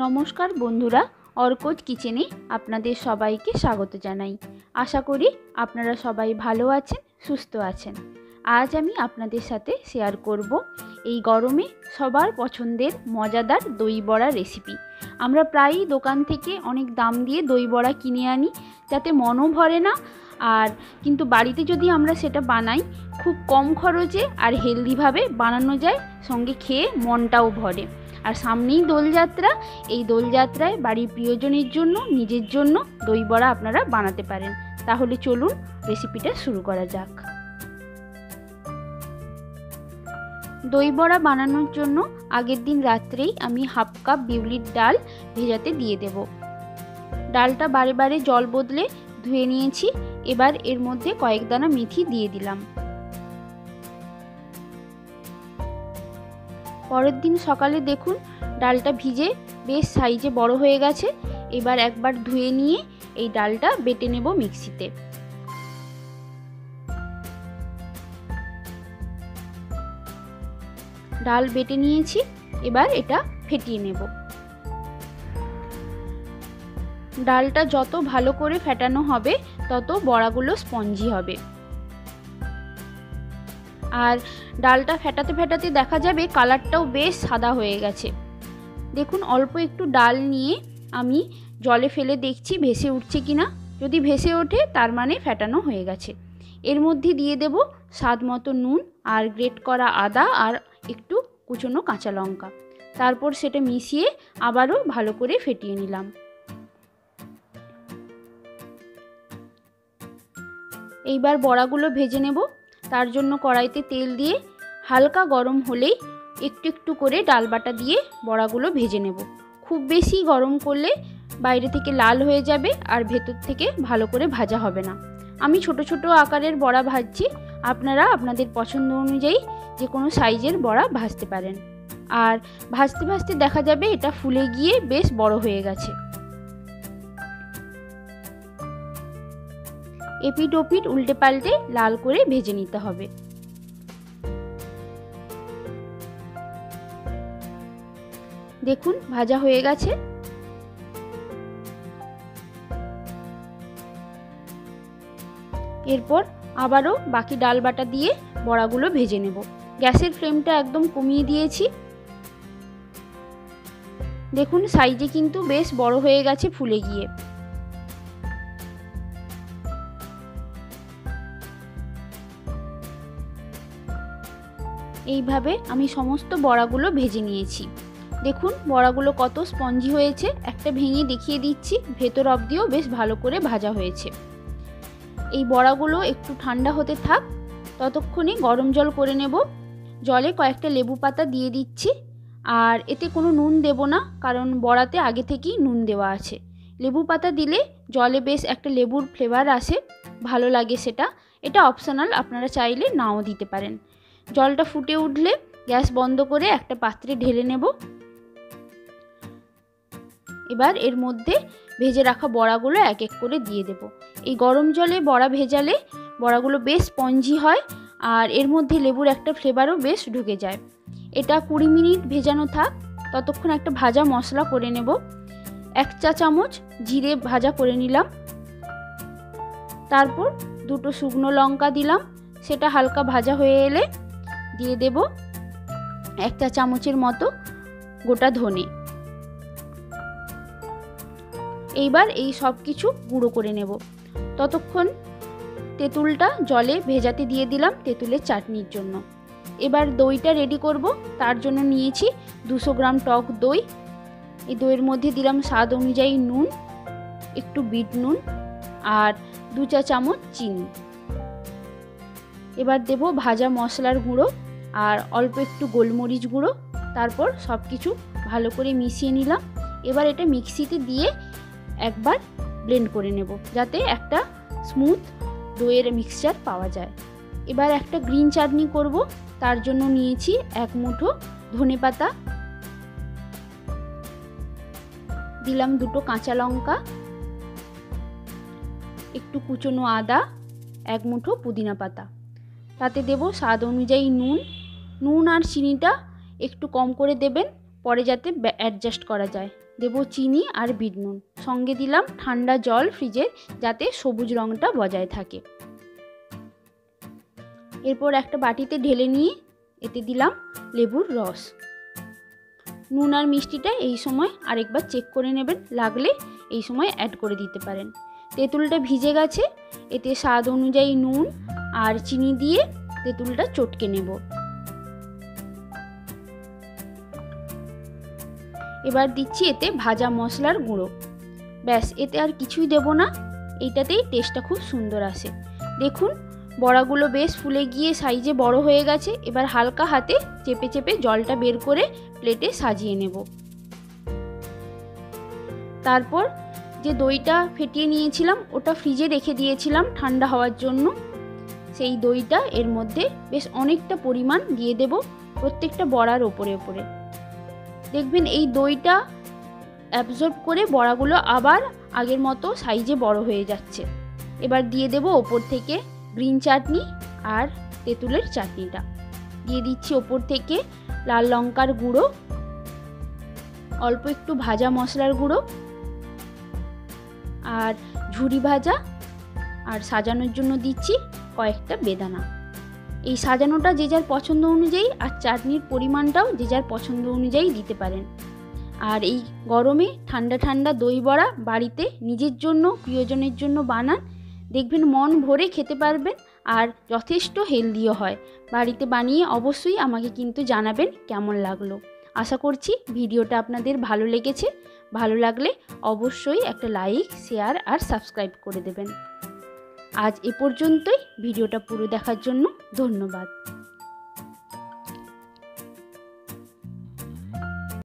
নমস্কার বন্ধুরা, অর্কজ কিচেনে আপনাদের সবাইকে স্বাগত জানাই। আশা করি আপনারা সবাই ভালো আছেন, সুস্থ আছেন। আজ আমি আপনাদের সাথে শেয়ার করব এই গরমে সবার পছন্দের মজাদার দই বড়া রেসিপি। আমরা প্রায়ই দোকান থেকে অনেক দাম দিয়ে দই বড়া কিনে আনি, যাতে মনও ভরে না, আর কিন্তু বাড়িতে যদি আমরা সেটা বানাই খুব কম খরচে আর হেলদিভাবে বানানো যায়, সঙ্গে খেয়ে মনটাও ভরে। আর সামনেই দোলযাত্রা, এই দোলযাত্রায় বাড়ির প্রিয়জনের জন্য, নিজের জন্য দই বড়া আপনারা বানাতে পারেন। তাহলে চলুন রেসিপিটা শুরু করা যাক। দই বড়া বানানোর জন্য আগের দিন রাত্রেই আমি হাফ কাপ বিউলির ডাল ভেজাতে দিয়ে দেব। ডালটা বারে বারে জল বদলে ধুয়ে নিয়েছি। এবার এর মধ্যে কয়েক দানা মেথি দিয়ে দিলাম। পরের দিন সকালে দেখুন ডালটা ভিজে বেশ সাইজে বড় হয়ে গেছে। এবার একবার ধুয়ে নিয়ে এই ডালটা বেটে নেব মিক্সিতে। ডাল বেটে নিয়েছি, এবার এটা ফেটিয়ে নেব। ডালটা যত ভালো করে ফেটানো হবে তত বড়াগুলো স্পঞ্জি হবে। আর ডালটা ফেটাতে ফেটাতে দেখা যাবে কালারটাও বেশ সাদা হয়ে গেছে। দেখুন অল্প একটু ডাল নিয়ে আমি জলে ফেলে দেখছি ভেসে উঠছে কিনা। যদি ভেসে ওঠে তার মানে ফেটানো হয়ে গেছে। এর মধ্যে দিয়ে দেব স্বাদ মতো নুন আর গ্রেট করা আদা আর একটু কুচনো কাঁচা লঙ্কা। তারপর সেটা মিশিয়ে আবারও ভালো করে ফেটিয়ে নিলাম। এইবার বড়াগুলো ভেজে নেব। তার জন্য কড়াইতে তেল দিয়ে হালকা গরম হলেই একটু একটু করে ডাল বাটা দিয়ে বড়াগুলো ভেজে নেব। খুব বেশি গরম করলে বাইরে থেকে লাল হয়ে যাবে আর ভেতর থেকে ভালো করে ভাজা হবে না। আমি ছোট ছোট আকারের বড়া ভাজছি, আপনারা আপনাদের পছন্দ অনুযায়ী যে কোনো সাইজের বড়া ভাজতে পারেন। আর ভাজতে ভাজতে দেখা যাবে এটা ফুলে গিয়ে বেশ বড় হয়ে গেছে। এপিট ওপিট উল্টে পাল্টে লাল করে ভেজে নিতে হবে। দেখুন ভাজা হয়ে গেছে। এরপর আবারও বাকি ডাল বাটা দিয়ে বড়াগুলো ভেজে নেব। গ্যাসের ফ্লেমটা একদম কমিয়ে দিয়েছি। দেখুন সাইজে কিন্তু বেশ বড় হয়ে গেছে ফুলে গিয়ে। এইভাবে আমি সমস্ত বড়াগুলো ভেজে নিয়েছি। দেখুন বড়াগুলো কত স্পঞ্জি হয়েছে। একটা ভেঙে দেখিয়ে দিচ্ছি, ভেতর অবধিও বেশ ভালো করে ভাজা হয়েছে। এই বড়াগুলো একটু ঠান্ডা হতে থাক, ততক্ষণে গরম জল করে নেব। জলে কয়েকটা লেবু পাতা দিয়ে দিচ্ছি। আর এতে কোনো নুন দেব না, কারণ বড়াতে আগে থেকেই নুন দেওয়া আছে। লেবু পাতা দিলে জলে বেশ একটা লেবুর ফ্লেভার আসে, ভালো লাগে সেটা। এটা অপশনাল, আপনারা চাইলে নাও দিতে পারেন। জলটা ফুটে উঠলে গ্যাস বন্ধ করে একটা পাত্রে ঢেলে নেব। এবার এর মধ্যে ভেজে রাখা বড়াগুলো এক এক করে দিয়ে দেব। এই গরম জলে বড়া ভেজালে বড়াগুলো বেশ স্পঞ্জি হয়, আর এর মধ্যে লেবুর একটা ফ্লেভারও বেশ ঢুকে যায়। এটা 20 মিনিট ভেজানো থাক। ততক্ষণ একটা ভাজা মশলা করে নেব। 1 চা চামচ জিরে ভাজা করে নিলাম। তারপর 2টো শুকনো লঙ্কা দিলাম। সেটা হালকা ভাজা হয়ে এলে দিয়ে দেব 1 চা চামচের মতো গোটা ধনে। এইবার এই সব কিছু গুঁড়ো করে নেব। ততক্ষণ তেঁতুলটা জলে ভেজাতে দিয়ে দিলাম তেঁতুলের চাটনির জন্য। এবার দইটা রেডি করব। তার জন্য নিয়েছি 200 গ্রাম টক দই। এই দইয়ের মধ্যে দিলাম স্বাদ অনুযায়ী নুন, একটু বিট নুন আর 2 চা চামচ চিনি। এবার দেব ভাজা মশলার গুঁড়ো আর অল্প একটু গোলমরিচ গুঁড়ো। তারপর সব কিছু ভালো করে মিশিয়ে নিলাম। এবার এটা মিক্সিতে দিয়ে একবার ব্লেন্ড করে নেব, যাতে একটা স্মুথ দইয়ের মিক্সচার পাওয়া যায়। এবার একটা গ্রিন চাটনি করব। তার জন্য নিয়েছি 1 মুঠো ধনেপাতা, দিলাম 2টো কাঁচা লঙ্কা, একটু কুচনো আদা, 1 মুঠো পুদিনা পাতা। তাতে দেব স্বাদ অনুযায়ী নুন। নুন আর চিনিটা একটু কম করে দেবেন, পরে যাতে অ্যাডজাস্ট করা যায়। দেব চিনি আর বিট নুন, সঙ্গে দিলাম ঠান্ডা জল ফ্রিজের, যাতে সবুজ রঙটা বজায় থাকে। এরপর একটা বাটিতে ঢেলে নিয়ে এতে দিলাম লেবুর রস। নুন আর মিষ্টিটা এই সময় আরেকবার চেক করে নেবেন, লাগলে এই সময় অ্যাড করে দিতে পারেন। তেঁতুলটা ভিজে গেছে, এতে স্বাদ অনুযায়ী নুন আর চিনি দিয়ে তেঁতুলটা চটকে নেব। এবার দিচ্ছি এতে ভাজা মশলার গুঁড়ো। ব্যাস, এতে আর কিছুই দেব না, এইটাতেই টেস্টটা খুব সুন্দর আসে। দেখুন বড়াগুলো বেশ ফুলে গিয়ে সাইজে বড় হয়ে গেছে। এবার হালকা হাতে চেপে চেপে জলটা বের করে প্লেটে সাজিয়ে নেব। তারপর যে দইটা ফেটিয়ে নিয়েছিলাম ওটা ফ্রিজে রেখে দিয়েছিলাম ঠান্ডা হওয়ার জন্য। সেই দইটা এর মধ্যে বেশ অনেকটা পরিমাণ দিয়ে দেব, প্রত্যেকটা বড়ার ওপরে ওপরে। দেখবেন এই দইটা অ্যাবজর্ব করে বড়াগুলো আবার আগের মতো সাইজে বড় হয়ে যাচ্ছে। এবার দিয়ে দেব ওপর থেকে গ্রিন চাটনি আর তেঁতুলের চাটনিটা দিয়ে দিচ্ছি ওপর থেকে, লাল লঙ্কার গুঁড়ো, অল্প একটু ভাজা মশলার গুঁড়ো আর ঝুরি ভাজা, আর সাজানোর জন্য দিচ্ছি কয়েকটা বেদানা। এই সাজানোটা যে যার পছন্দ অনুযায়ী আর চাটনির পরিমাণটাও যে যার পছন্দ অনুযায়ী দিতে পারেন। আর এই গরমে ঠান্ডা ঠান্ডা দই বড়া বাড়িতে নিজের জন্য প্রিয়জনের জন্য বানান, দেখবেন মন ভরে খেতে পারবেন আর যথেষ্ট হেলদিও হয়। বাড়িতে বানিয়ে অবশ্যই আমাকে কিন্তু জানাবেন কেমন লাগলো। আশা করছি ভিডিওটা আপনাদের ভালো লেগেছে। ভালো লাগলে অবশ্যই একটা লাইক, শেয়ার আর সাবস্ক্রাইব করে দেবেন। আজ এ পর্যন্তই। ভিডিওটা পুরো দেখার জন্য ধন্যবাদ।